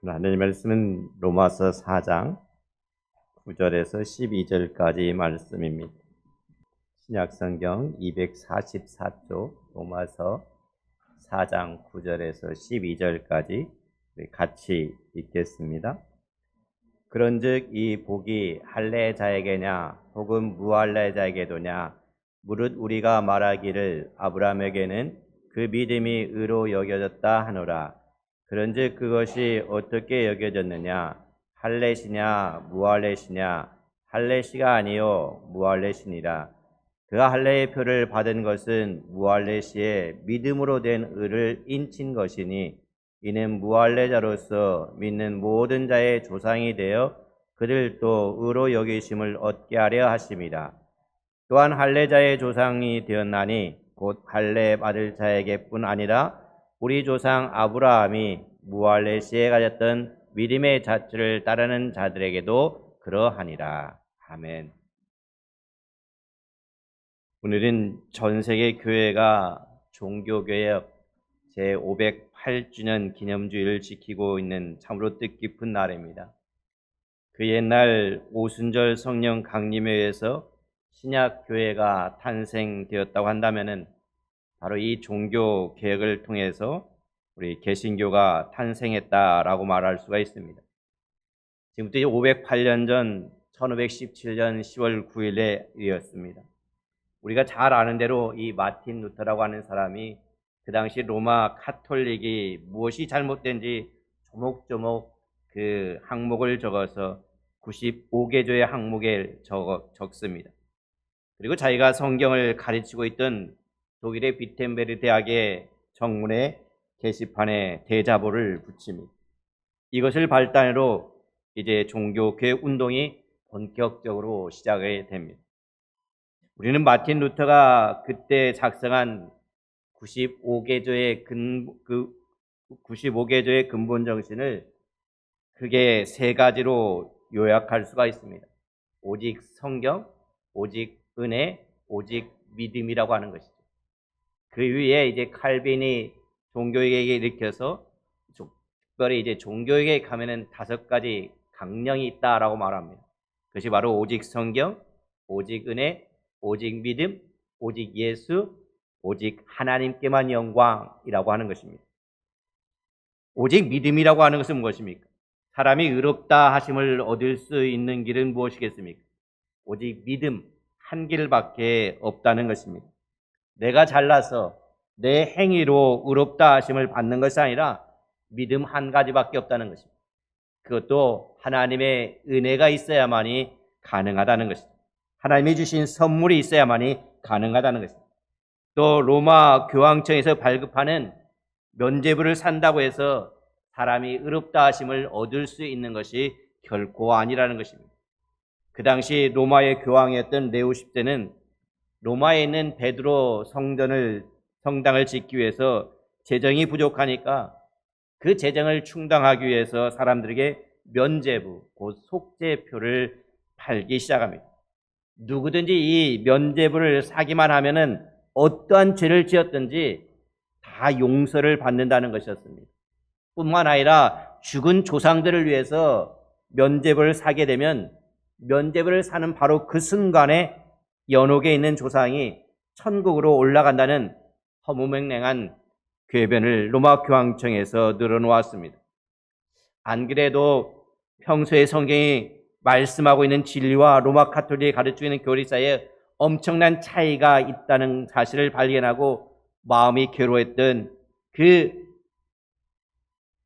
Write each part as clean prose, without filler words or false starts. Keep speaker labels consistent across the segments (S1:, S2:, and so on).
S1: 하나님 말씀은 로마서 4장 9절에서 12절까지 말씀입니다. 신약성경 244쪽 로마서 4장 9절에서 12절까지 같이 읽겠습니다. 그런즉 이 복이 할례자에게냐 혹은 무할례자에게도냐 무릇 우리가 말하기를 아브라함에게는 그 믿음이 의로 여겨졌다 하노라. 그런즉 그것이 어떻게 여겨졌느냐? 할례시냐 무할례시냐? 할례시가 아니요 무할례시니라. 그가 할례의 표를 받은 것은 무할례시의 믿음으로 된 의를 인친 것이니 이는 무할례자로서 믿는 모든 자의 조상이 되어 그들도 의로 여기심을 얻게 하려 하심이라. 또한 할례자의 조상이 되었나니 곧 할례 받을 자에게뿐 아니라 우리 조상 아브라함이 무할례시에 가졌던 믿음의 자취를 따르는 자들에게도 그러하니라. 아멘. 오늘은 전 세계 교회가 종교개혁 제508주년 기념주의를 지키고 있는 참으로 뜻깊은 날입니다. 그 옛날 오순절 성령 강림회에서 신약교회가 탄생되었다고 한다면은 바로 이 종교 개혁을 통해서 우리 개신교가 탄생했다라고 말할 수가 있습니다. 지금부터 508년 전 1517년 10월 9일에 이었습니다. 우리가 잘 아는 대로 이 마틴 루터라고 하는 사람이 그 당시 로마 카톨릭이 무엇이 잘못된지 조목조목 그 항목을 적어서 95개조의 항목에 적습니다. 그리고 자기가 성경을 가르치고 있던 독일의 비텐베르 대학의 정문에 게시판에 대자보를 붙입니다. 이것을 발단으로 이제 종교개혁 운동이 본격적으로 시작이 됩니다. 우리는 마틴 루터가 그때 작성한 95개조의 근본 정신을 크게 세 가지로 요약할 수가 있습니다. 오직 성경, 오직 은혜, 오직 믿음이라고 하는 것이죠. 그 위에 이제 칼빈이 종교개혁에 일으켜서 특별히 이제 종교개혁에 가면은 5가지 강령이 있다라고 말합니다. 그것이 바로 오직 성경, 오직 은혜, 오직 믿음, 오직 예수, 오직 하나님께만 영광이라고 하는 것입니다. 오직 믿음이라고 하는 것은 무엇입니까? 사람이 의롭다 하심을 얻을 수 있는 길은 무엇이겠습니까? 오직 믿음 한 길밖에 없다는 것입니다. 내가 잘나서 내 행위로 의롭다 하심을 받는 것이 아니라 믿음 한 가지밖에 없다는 것입니다. 그것도 하나님의 은혜가 있어야만이 가능하다는 것입니다. 하나님이 주신 선물이 있어야만이 가능하다는 것입니다. 또 로마 교황청에서 발급하는 면죄부를 산다고 해서 사람이 의롭다 하심을 얻을 수 있는 것이 결코 아니라는 것입니다. 그 당시 로마의 교황이었던 레오 10세는 로마에 있는 베드로 성당을 짓기 위해서 재정이 부족하니까 그 재정을 충당하기 위해서 사람들에게 면죄부, 곧 속죄표를 팔기 시작합니다. 누구든지 이 면죄부를 사기만 하면은 어떠한 죄를 지었든지 다 용서를 받는다는 것이었습니다. 뿐만 아니라 죽은 조상들을 위해서 면죄부를 사게 되면 면죄부를 사는 바로 그 순간에 연옥에 있는 조상이 천국으로 올라간다는 허무맹랑한 궤변을 로마 교황청에서 늘어놓았습니다. 안 그래도 평소에 성경이 말씀하고 있는 진리와 로마 카톨릭이 가르치고 있는 교리 사이에 엄청난 차이가 있다는 사실을 발견하고 마음이 괴로웠던 그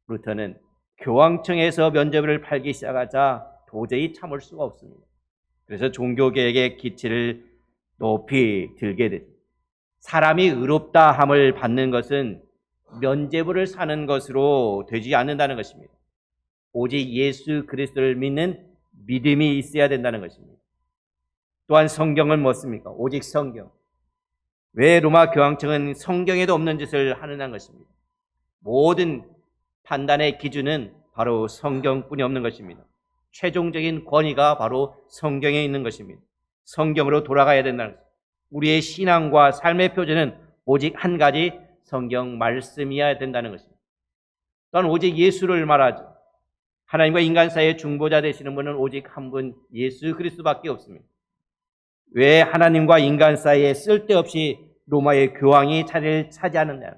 S1: 루터는 교황청에서 면죄부를 팔기 시작하자 도저히 참을 수가 없습니다. 그래서 종교개혁의 기치를 높이 들게 되죠. 사람이 의롭다 함을 받는 것은 면죄부를 사는 것으로 되지 않는다는 것입니다. 오직 예수 그리스도를 믿는 믿음이 있어야 된다는 것입니다. 또한 성경은 무엇입니까? 오직 성경. 왜 로마 교황청은 성경에도 없는 짓을 하느냐는 것입니다. 모든 판단의 기준은 바로 성경뿐이 없는 것입니다. 최종적인 권위가 바로 성경에 있는 것입니다. 성경으로 돌아가야 된다는 것입니다. 우리의 신앙과 삶의 표준은 오직 한 가지 성경 말씀이어야 된다는 것입니다. 또한 오직 예수를 말하죠. 하나님과 인간 사이의 중보자 되시는 분은 오직 한 분 예수 그리스도밖에 없습니다. 왜 하나님과 인간 사이에 쓸데없이 로마의 교황이 자리를 차지하느냐?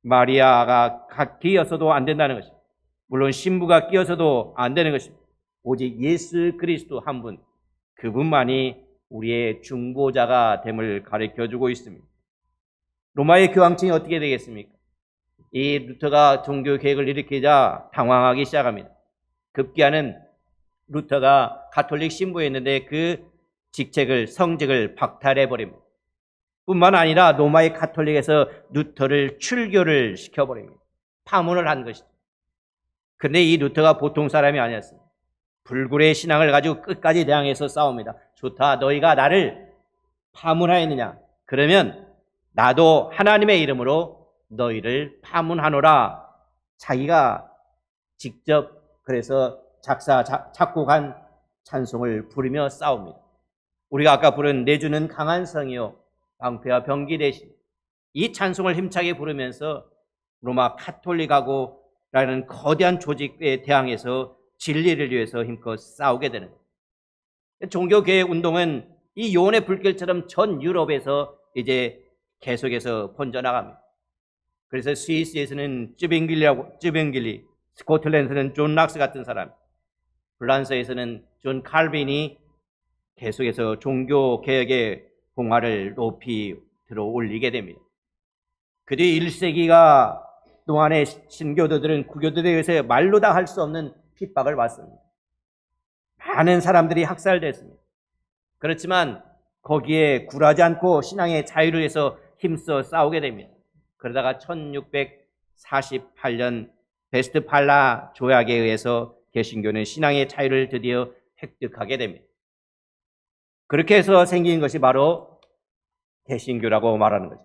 S1: 마리아가 끼어서도 안 된다는 것입니다. 물론 신부가 끼어서도 안 되는 것입니다. 오직 예수 그리스도 한 분, 그분만이 우리의 중보자가 됨을 가르쳐주고 있습니다. 로마의 교황청이 어떻게 되겠습니까? 이 루터가 종교 개혁을 일으키자 당황하기 시작합니다. 급기야는 루터가 가톨릭 신부였는데 그 성직을 박탈해버립니다. 뿐만 아니라 로마의 가톨릭에서 루터를 출교를 시켜버립니다. 파문을 한 것이죠. 그런데 이 루터가 보통 사람이 아니었습니다. 불굴의 신앙을 가지고 끝까지 대항해서 싸웁니다. 좋다, 너희가 나를 파문하였느냐? 그러면 나도 하나님의 이름으로 너희를 파문하노라. 자기가 직접 그래서 작곡한 찬송을 부르며 싸웁니다. 우리가 아까 부른 내주는 강한 성이요 방패와 병기 대신, 이 찬송을 힘차게 부르면서 로마 카톨릭하고라는 거대한 조직에 대항해서 진리를 위해서 힘껏 싸우게 되는 거예요. 종교개혁 운동은 이 요원의 불길처럼 전 유럽에서 이제 계속해서 번져나갑니다. 그래서 스위스에서는 쯔뱅길리, 스코틀랜드에서는 존 락스 같은 사람, 프랑스에서는 존 칼빈이 계속해서 종교개혁의 봉화를 높이 들어 올리게 됩니다. 그 뒤 1세기가 동안의 신교도들은 구교도들에 의해서 말로 다 할 수 없는 핍박을 받습니다. 많은 사람들이 학살됐습니다. 그렇지만 거기에 굴하지 않고 신앙의 자유를 위해서 힘써 싸우게 됩니다. 그러다가 1648년 베스트팔라 조약에 의해서 개신교는 신앙의 자유를 드디어 획득하게 됩니다. 그렇게 해서 생긴 것이 바로 개신교라고 말하는 거죠.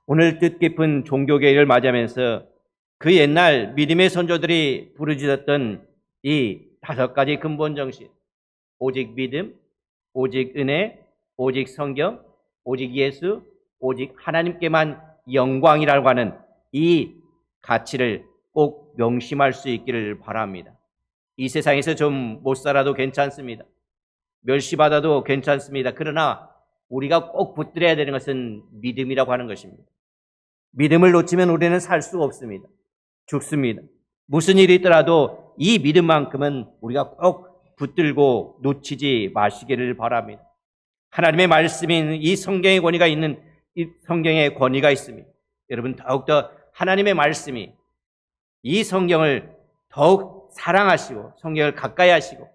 S1: 오늘 뜻깊은 종교개혁을 맞이하면서 그 옛날 믿음의 선조들이 부르짖었던 이 5가지 근본 정신, 오직 믿음, 오직 은혜, 오직 성경, 오직 예수, 오직 하나님께만 영광이라고 하는 이 가치를 꼭 명심할 수 있기를 바랍니다. 이 세상에서 좀 못 살아도 괜찮습니다. 멸시받아도 괜찮습니다. 그러나 우리가 꼭 붙들어야 되는 것은 믿음이라고 하는 것입니다. 믿음을 놓치면 우리는 살 수가 없습니다. 죽습니다. 무슨 일이 있더라도 이 믿음만큼은 우리가 꼭 붙들고 놓치지 마시기를 바랍니다. 하나님의 말씀인 이 성경의 권위가 있는 이 성경의 권위가 있습니다. 여러분, 더욱더 하나님의 말씀이 이 성경을 더욱 사랑하시고 성경을 가까이 하시고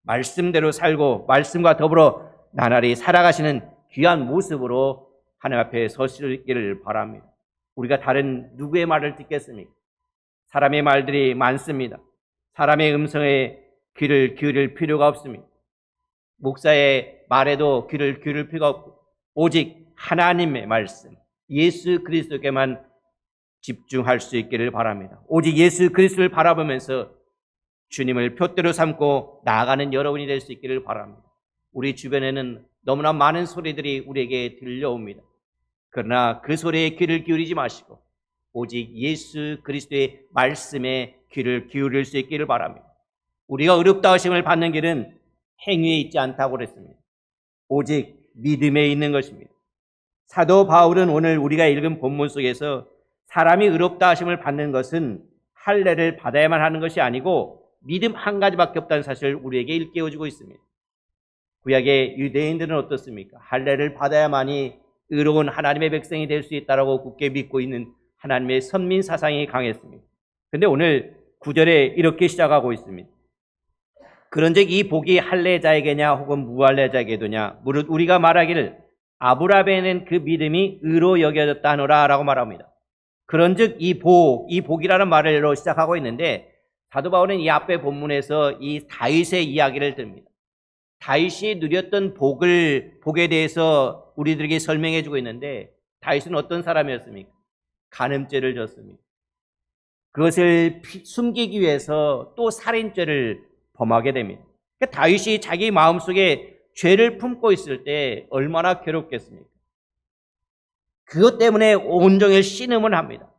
S1: 말씀대로 살고 말씀과 더불어 나날이 살아가시는 귀한 모습으로 하나님 앞에 서시기를 바랍니다. 우리가 다른 누구의 말을 듣겠습니까? 사람의 말들이 많습니다. 사람의 음성에 귀를 기울일 필요가 없습니다. 목사의 말에도 귀를 기울일 필요가 없고 오직 하나님의 말씀, 예수 그리스도께만 집중할 수 있기를 바랍니다. 오직 예수 그리스도를 바라보면서 주님을 표대로 삼고 나아가는 여러분이 될 수 있기를 바랍니다. 우리 주변에는 너무나 많은 소리들이 우리에게 들려옵니다. 그러나 그 소리에 귀를 기울이지 마시고 오직 예수 그리스도의 말씀에 귀를 기울일 수 있기를 바랍니다. 우리가 의롭다 하심을 받는 길은 행위에 있지 않다고 그랬습니다. 오직 믿음에 있는 것입니다. 사도 바울은 오늘 우리가 읽은 본문 속에서 사람이 의롭다 하심을 받는 것은 할례를 받아야만 하는 것이 아니고 믿음 한 가지밖에 없다는 사실을 우리에게 일깨워주고 있습니다. 구약의 유대인들은 어떻습니까? 할례를 받아야만이 의로운 하나님의 백성이 될 수 있다고 굳게 믿고 있는 하나님의 선민 사상이 강했습니다. 그런데 오늘 9절에 이렇게 시작하고 있습니다. 그런즉 이 복이 할례자에게냐 혹은 무할례자에게도냐 무릇 우리가 말하기를 아브라함에는 그 믿음이 의로 여겨졌다 하노라 라고 말합니다. 그런즉 이 복이라는 말로 시작하고 있는데 사도 바울은 이 앞에 본문에서 이 다윗의 이야기를 듭니다. 다윗이 누렸던 복에 대해서 우리들에게 설명해 주고 있는데 다윗은 어떤 사람이었습니까? 간음죄를 졌습니다. 그것을 숨기기 위해서 또 살인죄를 범하게 됩니다. 그러니까 다윗이 자기 마음속에 죄를 품고 있을 때 얼마나 괴롭겠습니까? 그것 때문에 온종일 신음을 합니다.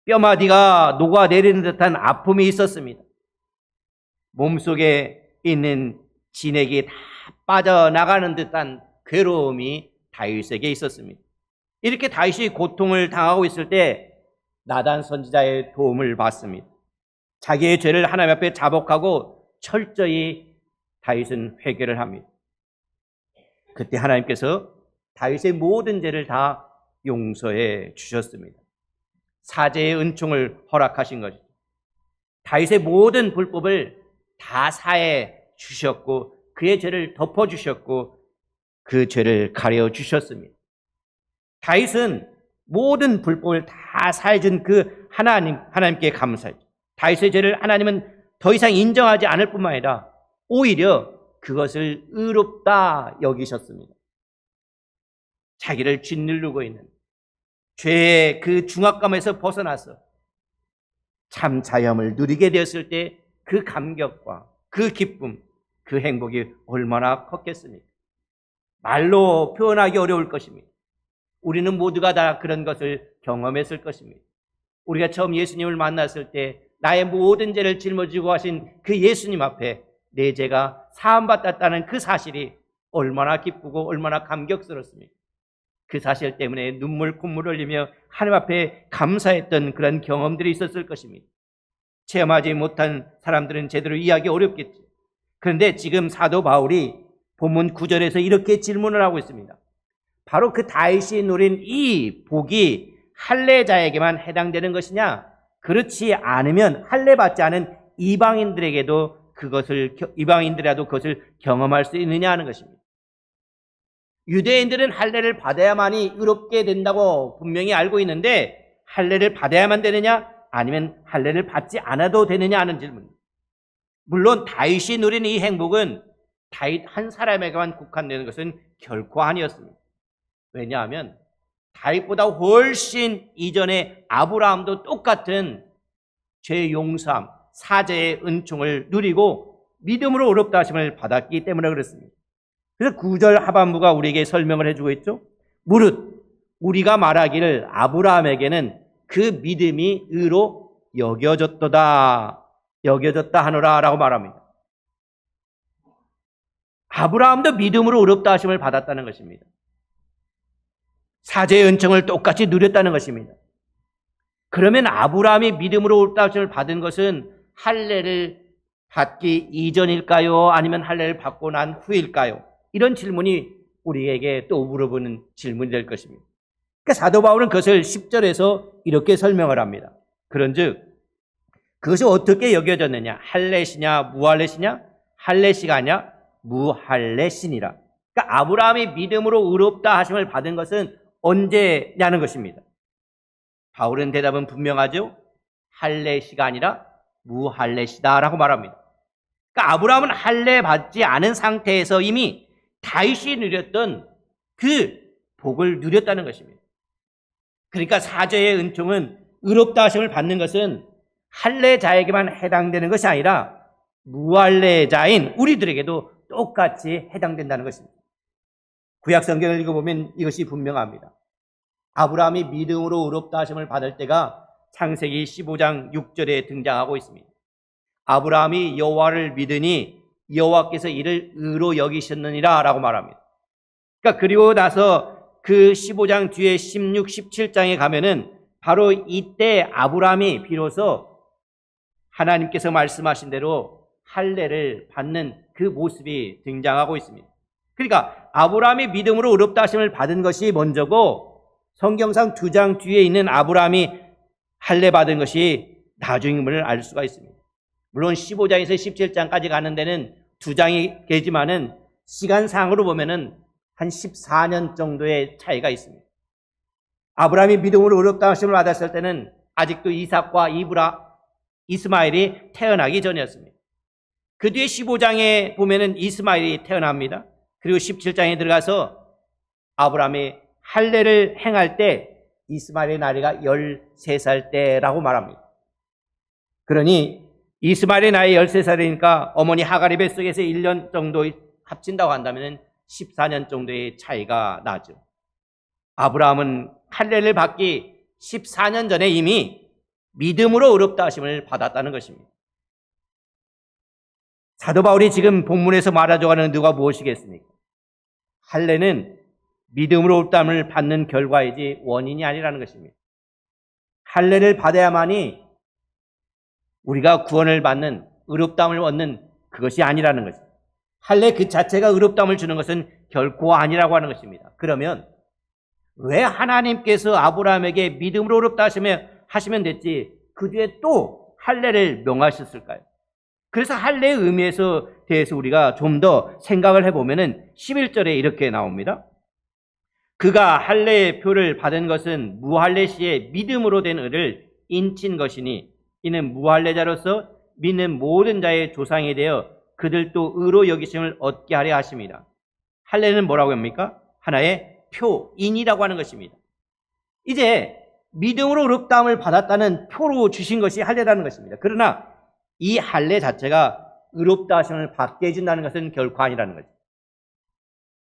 S1: 뼈마디가 녹아내리는 듯한 아픔이 있었습니다. 몸속에 있는 진액이 다 빠져나가는 듯한 괴로움이 다윗에게 있었습니다. 이렇게 다윗이 고통을 당하고 있을 때 나단 선지자의 도움을 받습니다. 자기의 죄를 하나님 앞에 자복하고 철저히 다윗은 회개를 합니다. 그때 하나님께서 다윗의 모든 죄를 다 용서해 주셨습니다. 사죄의 은총을 허락하신 것이죠. 다윗의 모든 불법을 다 사해 주셨고 그의 죄를 덮어 주셨고 그 죄를 가려 주셨습니다. 다윗은 모든 불법을 다 사해 준 그 하나님께 감사했죠. 다윗의 죄를 하나님은 더 이상 인정하지 않을 뿐만 아니라 오히려 그것을 의롭다 여기셨습니다. 자기를 짓누르고 있는 죄의 그 중압감에서 벗어나서 참 자유함을 누리게 되었을 때 그 감격과 그 기쁨, 그 행복이 얼마나 컸겠습니까? 말로 표현하기 어려울 것입니다. 우리는 모두가 다 그런 것을 경험했을 것입니다. 우리가 처음 예수님을 만났을 때 나의 모든 죄를 짊어지고 하신 그 예수님 앞에 내 죄가 사함받았다는 그 사실이 얼마나 기쁘고 얼마나 감격스럽습니까? 그 사실 때문에 눈물 콧물 흘리며 하나님 앞에 감사했던 그런 경험들이 있었을 것입니다. 체험하지 못한 사람들은 제대로 이해하기 어렵겠죠. 그런데 지금 사도 바울이 본문 9절에서 이렇게 질문을 하고 있습니다. 바로 그 다윗이 누린 이 복이 할례자에게만 해당되는 것이냐? 그렇지 않으면 할례 받지 않은 이방인들에게도 이방인들이라도 그것을 경험할 수 있느냐 하는 것입니다. 유대인들은 할례를 받아야만이 의롭게 된다고 분명히 알고 있는데 할례를 받아야만 되느냐? 아니면 할례를 받지 않아도 되느냐 하는 질문입니다. 물론 다윗이 누린 이 행복은 다윗 한 사람에게만 국한되는 것은 결코 아니었습니다. 왜냐하면 다윗보다 훨씬 이전에 아브라함도 똑같은 죄 용서함, 사죄의 은총을 누리고 믿음으로 의롭다 하심을 받았기 때문에 그렇습니다. 그래서 9절 하반부가 우리에게 설명을 해주고 있죠. 무릇 우리가 말하기를 아브라함에게는 그 믿음이 의로 여겨졌다 하노라 라고 말합니다. 아브라함도 믿음으로 의롭다 하심을 받았다는 것입니다. 사죄의 은총을 똑같이 누렸다는 것입니다. 그러면 아브라함이 믿음으로 의롭다 하심을 받은 것은 할례를 받기 이전일까요? 아니면 할례를 받고 난 후일까요? 이런 질문이 우리에게 또 물어보는 질문이 될 것입니다. 그러니까 사도 바울은 그것을 10절에서 이렇게 설명을 합니다. 그런즉 그것이 어떻게 여겨졌느냐? 할례시냐 무할례시냐? 할례시가 아니라 무할례시니라. 그러니까 아브라함이 믿음으로 의롭다 하심을 받은 것은 언제냐는 것입니다. 바울은 대답은 분명하죠. 할례시가 아니라 무할례시다라고 말합니다. 그러니까 아브라함은 할례 받지 않은 상태에서 이미 다윗이 누렸던 그 복을 누렸다는 것입니다. 그러니까 사죄의 은총은 의롭다 하심을 받는 것은 할례자에게만 해당되는 것이 아니라 무할례자인 우리들에게도 똑같이 해당된다는 것입니다. 구약 성경을 읽어보면 이것이 분명합니다. 아브라함이 믿음으로 의롭다 하심을 받을 때가 창세기 15장 6절에 등장하고 있습니다. 아브라함이 여호와를 믿으니 여호와께서 이를 의로 여기셨느니라 라고 말합니다. 그러니까 그리고 나서 그 15장 뒤에 16, 17장에 가면은 바로 이때 아브라함이 비로소 하나님께서 말씀하신 대로 할례를 받는 그 모습이 등장하고 있습니다. 그러니까 아브라함이 믿음으로 의롭다 하심을 받은 것이 먼저고 성경상 2장 뒤에 있는 아브라함이 할례 받은 것이 나중임을 알 수가 있습니다. 물론 15장에서 17장까지 가는 데는 2장이 되지만은 시간상으로 보면은 한 14년 정도의 차이가 있습니다. 아브라함이 믿음으로 의롭다 하심을 받았을 때는 아직도 이삭과 이스마엘이 태어나기 전이었습니다. 그 뒤에 15장에 보면은 이스마엘이 태어납니다. 그리고 17장에 들어가서 아브라함이 할례를 행할 때 이스마엘의 나이가 13살 때라고 말합니다. 그러니 이스마엘의 나이 13살이니까 어머니 하갈의 뱃속에서 1년 정도 합친다고 한다면 14년 정도의 차이가 나죠. 아브라함은 할례를 받기 14년 전에 이미 믿음으로 의롭다 하심을 받았다는 것입니다. 사도 바울이 지금 본문에서 말하자고 하는 누가 무엇이겠습니까? 할례는 믿음으로 의롭다함을 받는 결과이지 원인이 아니라는 것입니다. 할례를 받아야만이 우리가 구원을 받는 의롭다함을 얻는 그것이 아니라는 것입니다. 할례 그 자체가 의롭다함을 주는 것은 결코 아니라고 하는 것입니다. 그러면 왜 하나님께서 아브라함에게 믿음으로 의롭다 하시면 됐지 그 뒤에 또 할례를 명하셨을까요? 그래서 할례의 의미에 대해서 우리가 좀 더 생각을 해보면 11절에 이렇게 나옵니다. 그가 할례의 표를 받은 것은 무할례 시에 믿음으로 된 의를 인친 것이니 이는 무할례자로서 믿는 모든 자의 조상이 되어 그들도 의로 여기심을 얻게 하려 하심이라. 할례는 뭐라고 합니까? 하나의 표인이라고 하는 것입니다. 이제 믿음으로 의롭다함을 받았다는 표로 주신 것이 할례라는 것입니다. 그러나 이 할례 자체가 의롭다 하심을 받게 해준다는 것은 결코 아니라는 거죠.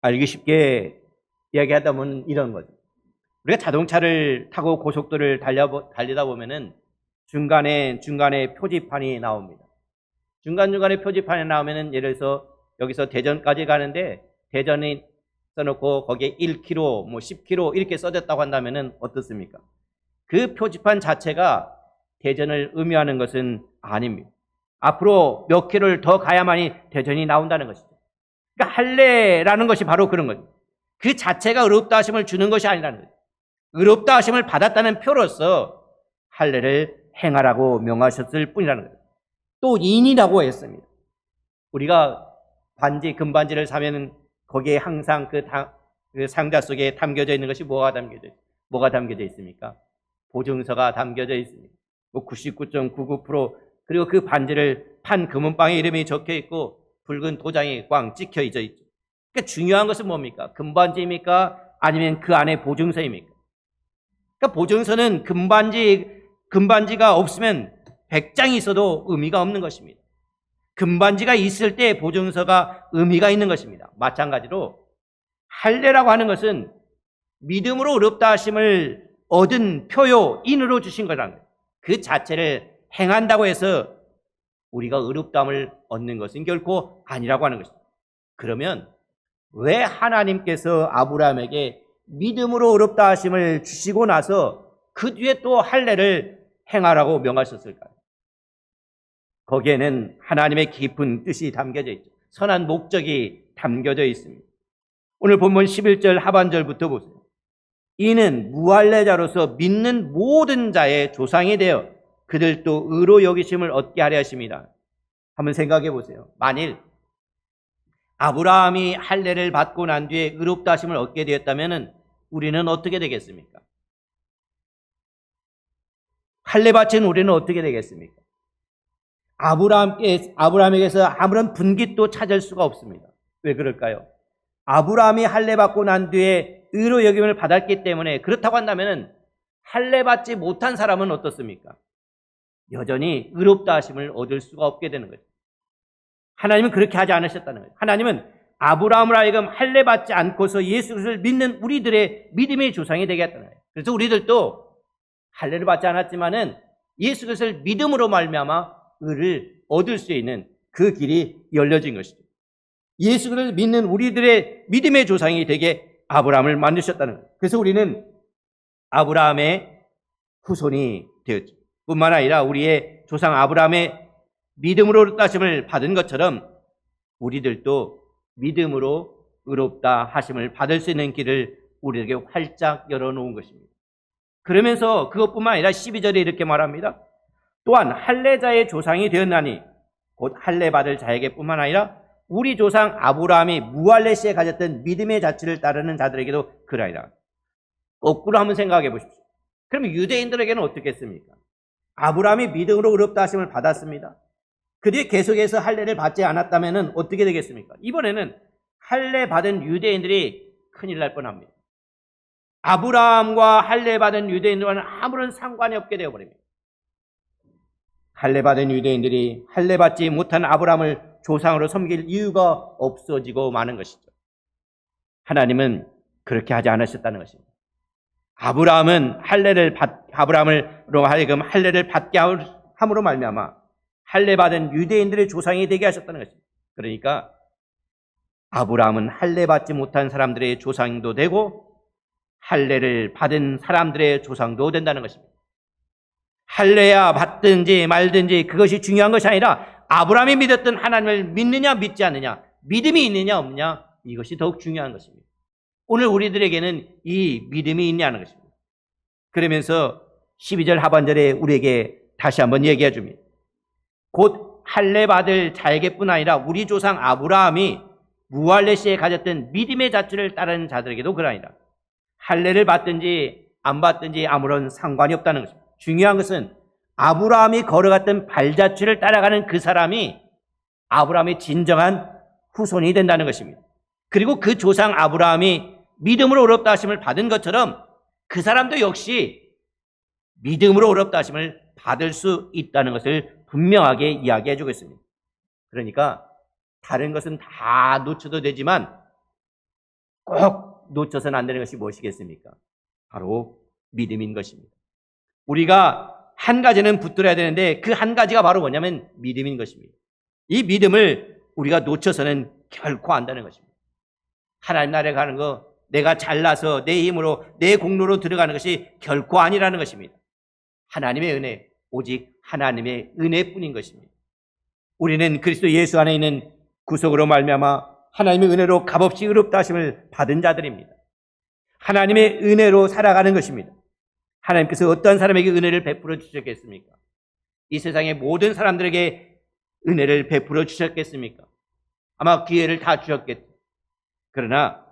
S1: 알기 쉽게 이야기하다 보면 이런 거죠. 우리가 자동차를 타고 고속도로를 달리다 보면은 중간에 표지판이 나옵니다. 중간중간에 표지판이 나오면은 예를 들어서 여기서 대전까지 가는데 대전이 써놓고 거기에 1km, 10km 이렇게 써졌다고 한다면은 어떻습니까? 그 표지판 자체가 대전을 의미하는 것은 아닙니다. 앞으로 몇 킬로를 더 가야만이 대전이 나온다는 것이죠. 그러니까 할례라는 것이 바로 그런 거죠. 그 자체가 의롭다 하심을 주는 것이 아니라는 거죠. 의롭다 하심을 받았다는 표로서 할례를 행하라고 명하셨을 뿐이라는 거죠. 또 인이라고 했습니다. 우리가 금반지를 사면 거기에 항상 그 상자 속에 담겨져 있는 것이 뭐가 담겨져 있습니까? 보증서가 담겨져 있습니다. 99.99% 그리고 그 반지를 판 금은방에 이름이 적혀 있고 붉은 도장이 꽝 찍혀 있죠. 그러니까 중요한 것은 뭡니까? 금반지입니까? 아니면 그 안에 보증서입니까? 그러니까 보증서는 금반지가 없으면 100장이 있어도 의미가 없는 것입니다. 금반지가 있을 때 보증서가 의미가 있는 것입니다. 마찬가지로 할례라고 하는 것은 믿음으로 의롭다 하심을 얻은 표요인으로 주신 거라는 거예요. 그 자체를 행한다고 해서 우리가 의롭다함을 얻는 것은 결코 아니라고 하는 것입니다. 그러면 왜 하나님께서 아브라함에게 믿음으로 의롭다 하심을 주시고 나서 그 뒤에 또 할례를 행하라고 명하셨을까요? 거기에는 하나님의 깊은 뜻이 담겨져 있죠. 선한 목적이 담겨져 있습니다. 오늘 본문 11절 하반절부터 보세요. 이는 무할례자로서 믿는 모든 자의 조상이 되어 그들도 의로 여기심을 얻게 하려 하심이라. 한번 생각해 보세요. 만일 아브라함이 할례를 받고 난 뒤에 의롭다 하심을 얻게 되었다면 우리는 어떻게 되겠습니까? 할례 받친 우리는 어떻게 되겠습니까? 아브라함에게서 아무런 분깃도 찾을 수가 없습니다. 왜 그럴까요? 아브라함이 할례 받고 난 뒤에 의로 여김을 받았기 때문에 그렇다고 한다면 할례 받지 못한 사람은 어떻습니까? 여전히 의롭다 하심을 얻을 수가 없게 되는 거죠. 하나님은 그렇게 하지 않으셨다는 거예요. 하나님은 아브라함을 하여금 할례 받지 않고서 예수 그리스도를 믿는 우리들의 믿음의 조상이 되게 했다는 거예요. 그래서 우리들도 할례를 받지 않았지만은 예수 그리스도를 믿음으로 말미암아 의를 얻을 수 있는 그 길이 열려진 것이죠. 예수 그리스도를 믿는 우리들의 믿음의 조상이 되게 아브라함을 만드셨다는 거예요. 그래서 우리는 아브라함의 후손이 되었죠. 뿐만 아니라 우리의 조상 아브라함의 믿음으로 의롭다 하심을 받은 것처럼 우리들도 믿음으로 의롭다 하심을 받을 수 있는 길을 우리에게 활짝 열어놓은 것입니다. 그러면서 그것뿐만 아니라 12절에 이렇게 말합니다. 또한 할례자의 조상이 되었나니 곧 할례 받을 자에게 뿐만 아니라 우리 조상 아브라함이 무할례 시에 가졌던 믿음의 자취를 따르는 자들에게도 그러하리라. 거꾸로 한번 생각해 보십시오. 그럼 유대인들에게는 어떻게 했습니까? 아브라함이 믿음으로 의롭다 하심을 받았습니다. 그 뒤에 계속해서 할례를 받지 않았다면 어떻게 되겠습니까? 이번에는 할례 받은 유대인들이 큰일 날 뻔합니다. 아브라함과 할례 받은 유대인들과는 아무런 상관이 없게 되어버립니다. 할례 받은 유대인들이 할례 받지 못한 아브라함을 조상으로 섬길 이유가 없어지고 마는 것이죠. 하나님은 그렇게 하지 않으셨다는 것입니다. 아브라함으로 하여금 할례를 받게 함으로 말미암아 할례 받은 유대인들의 조상이 되게 하셨다는 것입니다. 그러니까 아브라함은 할례 받지 못한 사람들의 조상도 되고 할례를 받은 사람들의 조상도 된다는 것입니다. 할례야 받든지 말든지 그것이 중요한 것이 아니라 아브라함이 믿었던 하나님을 믿느냐 믿지 않느냐, 믿음이 있느냐 없느냐, 이것이 더욱 중요한 것입니다. 오늘 우리들에게는 이 믿음이 있냐는 것입니다. 그러면서 12절 하반절에 우리에게 다시 한번 얘기해 줍니다. 곧 할례 받을 자에게뿐 아니라 우리 조상 아브라함이 무할례 시에 가졌던 믿음의 자취를 따르는 자들에게도 그러하니라. 할례를 받든지 안 받든지 아무런 상관이 없다는 것입니다. 중요한 것은 아브라함이 걸어갔던 발자취를 따라가는 그 사람이 아브라함의 진정한 후손이 된다는 것입니다. 그리고 그 조상 아브라함이 믿음으로 의롭다 하심을 받은 것처럼 그 사람도 역시 믿음으로 의롭다 하심을 받을 수 있다는 것을 분명하게 이야기해 주고 있습니다. 그러니까 다른 것은 다 놓쳐도 되지만 꼭 놓쳐서는 안 되는 것이 무엇이겠습니까? 바로 믿음인 것입니다. 우리가 한 가지는 붙들어야 되는데 그 한 가지가 바로 뭐냐면 믿음인 것입니다. 이 믿음을 우리가 놓쳐서는 결코 안 되는 것입니다. 하나님 나라에 가는 거 내가 잘나서 내 힘으로 내 공로로 들어가는 것이 결코 아니라는 것입니다. 하나님의 은혜, 오직 하나님의 은혜뿐인 것입니다. 우리는 그리스도 예수 안에 있는 구속으로 말미암아 하나님의 은혜로 값없이 의롭다 하심을 받은 자들입니다. 하나님의 은혜로 살아가는 것입니다. 하나님께서 어떤 사람에게 은혜를 베풀어 주셨겠습니까? 이 세상의 모든 사람들에게 은혜를 베풀어 주셨겠습니까? 아마 기회를 다 주셨겠죠. 그러나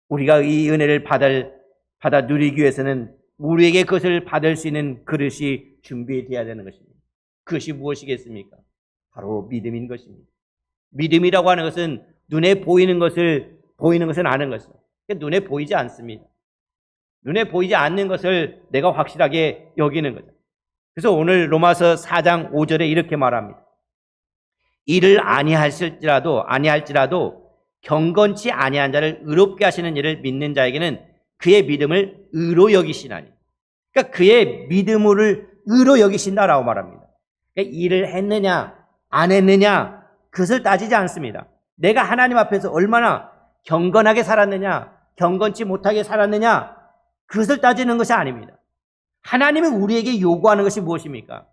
S1: 우리가 이 은혜를 받아 누리기 위해서는 우리에게 그것을 받을 수 있는 그릇이 준비되어야 되는 것입니다. 그것이 무엇이겠습니까? 바로 믿음인 것입니다. 믿음이라고 하는 것은 눈에 보이는 것은 아는 것이죠. 눈에 보이지 않습니다. 눈에 보이지 않는 것을 내가 확실하게 여기는 거죠. 그래서 오늘 로마서 4장 5절에 이렇게 말합니다. 이를 아니할지라도 경건치 아니한 자를 의롭게 하시는 이를 믿는 자에게는 그의 믿음을 의로 여기시나니. 그러니까 그의 믿음을 의로 여기신다라고 말합니다. 그러니까 일을 했느냐 안 했느냐 그것을 따지지 않습니다. 내가 하나님 앞에서 얼마나 경건하게 살았느냐 경건치 못하게 살았느냐 그것을 따지는 것이 아닙니다. 하나님은 우리에게 요구하는 것이 무엇입니까?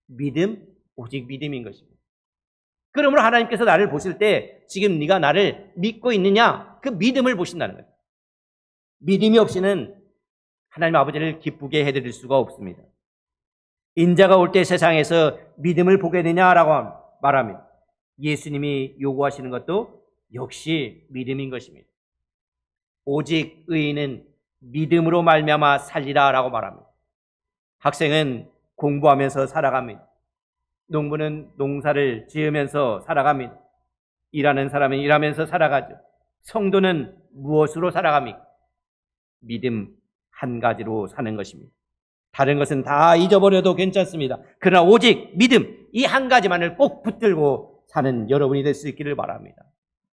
S1: 믿음, 오직 믿음인 것입니다. 그러므로 하나님께서 나를 보실 때 지금 네가 나를 믿고 있느냐 그 믿음을 보신다는 거예요. 믿음이 없이는 하나님 아버지를 기쁘게 해드릴 수가 없습니다. 인자가 올 때 세상에서 믿음을 보게 되냐라고 말합니다. 예수님이 요구하시는 것도 역시 믿음인 것입니다. 오직 의인은 믿음으로 말미암아 살리라라고 말합니다. 학생은 공부하면서 살아갑니다. 농부는 농사를 지으면서 살아갑니다. 일하는 사람은 일하면서 살아가죠. 성도는 무엇으로 살아갑니까? 믿음 한 가지로 사는 것입니다. 다른 것은 다 잊어버려도 괜찮습니다. 그러나 오직 믿음 이 한 가지만을 꼭 붙들고 사는 여러분이 될 수 있기를 바랍니다.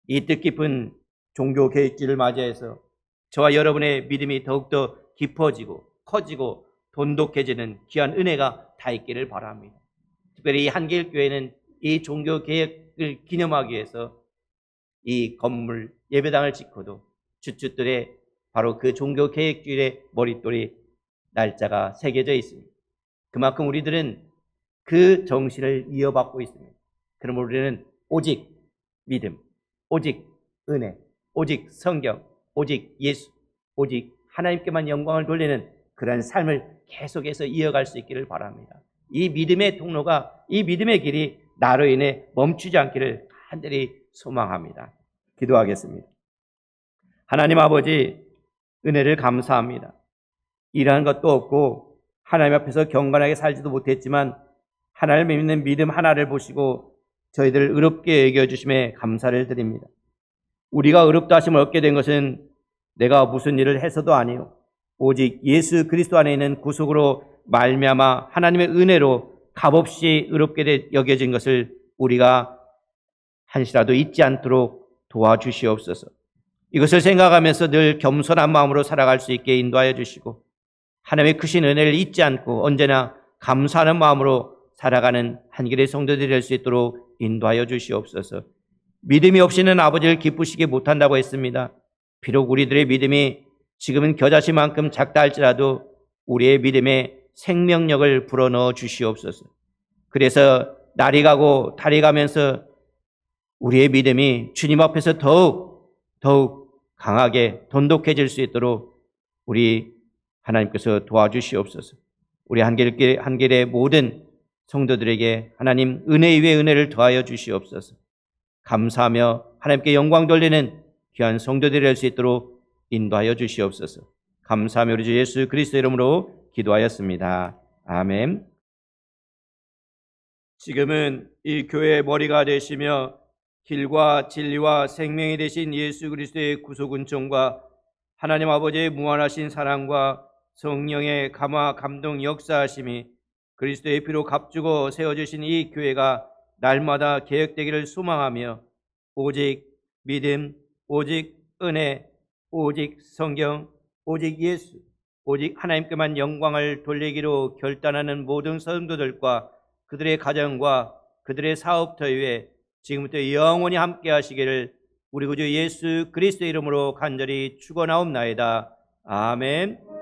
S1: 이 뜻깊은 종교 계획주의를 맞이해서 저와 여러분의 믿음이 더욱더 깊어지고 커지고 돈독해지는 귀한 은혜가 다 있기를 바랍니다. 특별히 이 한길교회는 이 종교 계획을 기념하기 위해서 이 건물 예배당을 짓고도 주춧돌에 바로 그 종교 계획주의의 머릿돌이 날짜가 새겨져 있습니다. 그만큼 우리들은 그 정신을 이어받고 있습니다. 그러므로 우리는 오직 믿음, 오직 은혜, 오직 성경, 오직 예수, 오직 하나님께만 영광을 돌리는 그런 삶을 계속해서 이어갈 수 있기를 바랍니다. 이 믿음의 통로가, 이 믿음의 길이 나로 인해 멈추지 않기를 간절히 소망합니다. 기도하겠습니다. 하나님 아버지, 은혜를 감사합니다. 일하는 것도 없고 하나님 앞에서 경건하게 살지도 못했지만 하나님을 믿는 믿음 하나를 보시고 저희들을 의롭게 여겨주심에 감사를 드립니다. 우리가 의롭다 하심을 얻게 된 것은 내가 무슨 일을 해서도 아니요 오직 예수 그리스도 안에 있는 구속으로 말미암아 하나님의 은혜로 값없이 의롭게 여겨진 것을 우리가 한시라도 잊지 않도록 도와주시옵소서. 이것을 생각하면서 늘 겸손한 마음으로 살아갈 수 있게 인도하여 주시고 하나님의 크신 은혜를 잊지 않고 언제나 감사하는 마음으로 살아가는 한길의 성도들이 될 수 있도록 인도하여 주시옵소서. 믿음이 없이는 아버지를 기쁘시게 못한다고 했습니다. 비록 우리들의 믿음이 지금은 겨자씨만큼 작다 할지라도 우리의 믿음에 생명력을 불어넣어 주시옵소서. 그래서 날이 가고 달이 가면서 우리의 믿음이 주님 앞에서 더욱 강하게 돈독해질 수 있도록 우리 하나님께서 도와주시옵소서. 우리 한길의 모든 성도들에게 하나님 은혜 위에 은혜를 더하여 주시옵소서. 감사하며 하나님께 영광 돌리는 귀한 성도들이 될 수 있도록 인도하여 주시옵소서. 감사하며 우리 주 예수 그리스도 이름으로 기도하였습니다. 아멘. 지금은 이 교회의 머리가 되시며 길과 진리와 생명이 되신 예수 그리스도의 구속 은총과 하나님 아버지의 무한하신 사랑과 성령의 감화 감동 역사하심이 그리스도의 피로 값주고 세워주신 이 교회가 날마다 개혁되기를 소망하며 오직 믿음, 오직 은혜, 오직 성경, 오직 예수, 오직 하나님께만 영광을 돌리기로 결단하는 모든 성도들과 그들의 가정과 그들의 사업터 위에 지금부터 영원히 함께 하시기를 우리 구주 예수 그리스도의 이름으로 간절히 축원하옵나이다. 아멘.